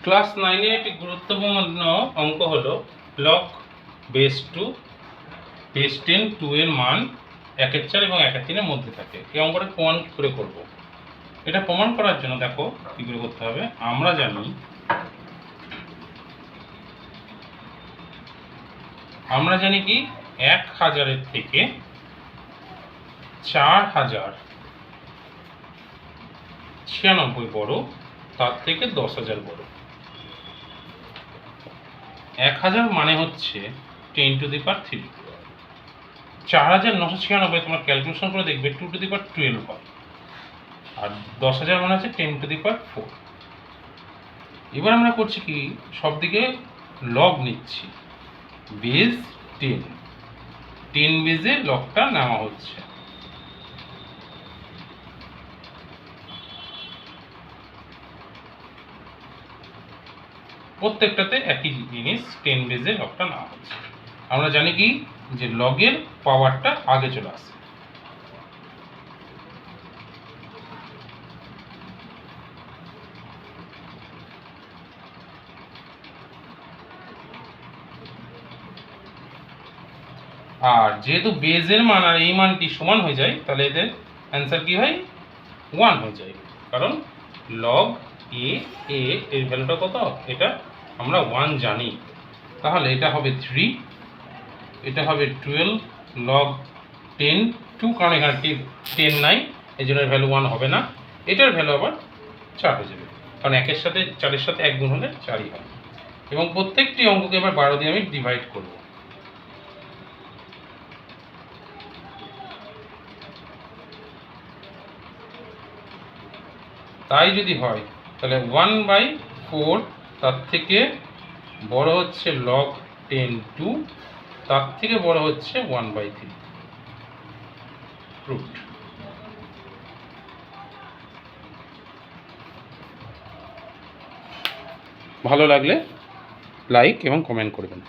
Class 9 এর একটি গুরুত্বপূর্ণ অঙ্ক হলো লগ বেস 2 বেস 10 2 এর মান 1/4 এবং 1/3 এর মধ্যে থাকে। এই অঙ্কটা প্রমাণ কি করে করব? এটা প্রমাণ করার জন্য দেখো কি করে করতে হবে। আমরা জানি কি 1000 এর থেকে 4096 বড়, তার থেকে 10000 বড়। 1000 মানে হচ্ছে 10 টু দি পাওয়ার 3। 4996 তোমরা ক্যালকুলেশন করে দেখবে 2 টু দি পাওয়ার 12 হয়। আর 10000 মানে হচ্ছে 10 টু দি পাওয়ার 4। এবার আমরা করছি কি, সব দিকে লগ নিচ্ছি। বেস 10 বেজে লগটা নেওয়া হচ্ছে। প্রত্যেকটাতে একই জিনিস, 10 বেজে লগটা নেওয়া হচ্ছে। আমরা জানি কি যে লগের পাওয়ারটা আগে চলে আসে। আর যেহেতু বেজের মান আর এই মানটি সমান হয়ে যায়, তাহলে এদের অ্যান্সার কি হয়? 1 হয়ে যায়। কারণ লগ এর ভ্যালুটা কত? এটা আমরা 1 জানি। তাহলে এটা হবে 3, এটা হবে 12 লগ 10 2, কারণ এখানে 10 নাই, এই জন্য ভ্যালু 1 হবে না। এটার ভ্যালু আবার 4 হয়ে যাবে, কারণ 1 এর সাথে 4 সাথে 1 গুণ হলে 4ই হয়। এবং প্রত্যেকটি অঙ্ককে এবার 12 দিয়ে আমি ডিভাইড করব। তাই যদি হয় তাহলে 1/4, তার থেকে বড় হচ্ছে লগ 10 2, তার থেকে বড় হচ্ছে 1/3 রুট। ভালো লাগলে লাইক এবং কমেন্ট করবেন।